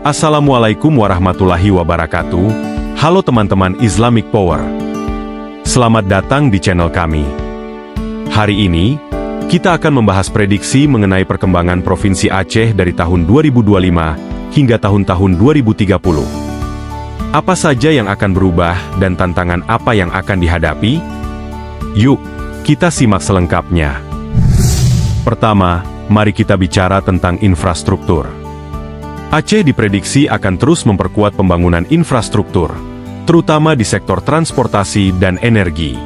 Assalamualaikum warahmatullahi wabarakatuh. Halo teman-teman Islamic Power. Selamat datang di channel kami. Hari ini, kita akan membahas prediksi mengenai perkembangan Provinsi Aceh dari tahun 2025 hingga tahun-tahun 2030. Apa saja yang akan berubah dan tantangan apa yang akan dihadapi? Yuk, kita simak selengkapnya. Pertama, mari kita bicara tentang infrastruktur. Aceh diprediksi akan terus memperkuat pembangunan infrastruktur, terutama di sektor transportasi dan energi.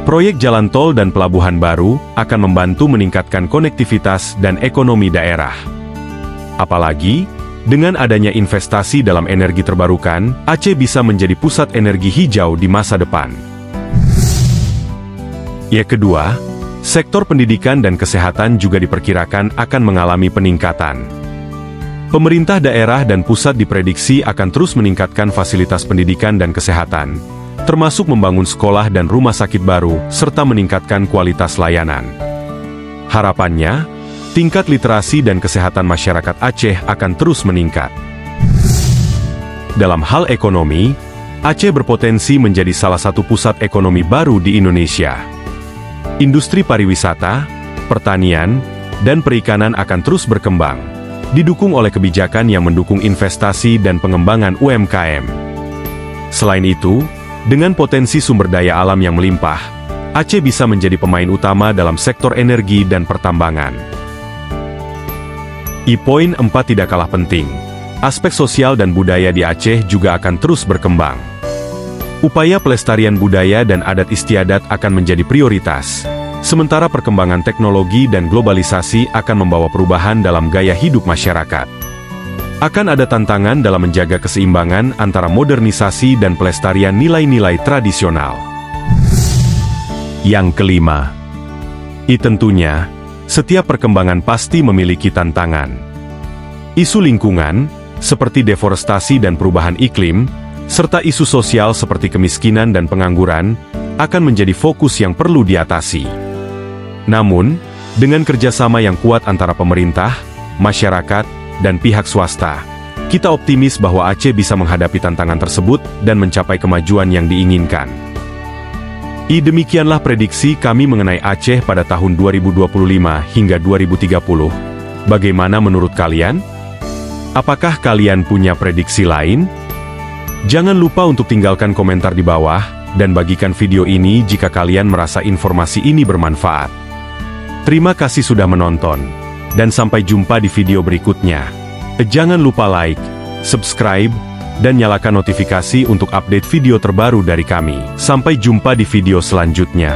Proyek jalan tol dan pelabuhan baru akan membantu meningkatkan konektivitas dan ekonomi daerah. Apalagi, dengan adanya investasi dalam energi terbarukan, Aceh bisa menjadi pusat energi hijau di masa depan. Yang kedua, sektor pendidikan dan kesehatan juga diperkirakan akan mengalami peningkatan. Pemerintah daerah dan pusat diprediksi akan terus meningkatkan fasilitas pendidikan dan kesehatan, termasuk membangun sekolah dan rumah sakit baru, serta meningkatkan kualitas layanan. Harapannya, tingkat literasi dan kesehatan masyarakat Aceh akan terus meningkat. Dalam hal ekonomi, Aceh berpotensi menjadi salah satu pusat ekonomi baru di Indonesia. Industri pariwisata, pertanian, dan perikanan akan terus berkembang, didukung oleh kebijakan yang mendukung investasi dan pengembangan UMKM. Selain itu, dengan potensi sumber daya alam yang melimpah, Aceh bisa menjadi pemain utama dalam sektor energi dan pertambangan. Poin 4 tidak kalah penting. Aspek sosial dan budaya di Aceh juga akan terus berkembang. Upaya pelestarian budaya dan adat istiadat akan menjadi prioritas, sementara perkembangan teknologi dan globalisasi akan membawa perubahan dalam gaya hidup masyarakat. Akan ada tantangan dalam menjaga keseimbangan antara modernisasi dan pelestarian nilai-nilai tradisional. Yang kelima, tentunya, setiap perkembangan pasti memiliki tantangan. Isu lingkungan, seperti deforestasi dan perubahan iklim, serta isu sosial seperti kemiskinan dan pengangguran, akan menjadi fokus yang perlu diatasi. Namun, dengan kerjasama yang kuat antara pemerintah, masyarakat, dan pihak swasta, kita optimis bahwa Aceh bisa menghadapi tantangan tersebut dan mencapai kemajuan yang diinginkan. Demikianlah prediksi kami mengenai Aceh pada tahun 2025 hingga 2030. Bagaimana menurut kalian? Apakah kalian punya prediksi lain? Jangan lupa untuk tinggalkan komentar di bawah, dan bagikan video ini jika kalian merasa informasi ini bermanfaat. Terima kasih sudah menonton. Dan sampai jumpa di video berikutnya. Jangan lupa like, subscribe, dan nyalakan notifikasi untuk update video terbaru dari kami. Sampai jumpa di video selanjutnya.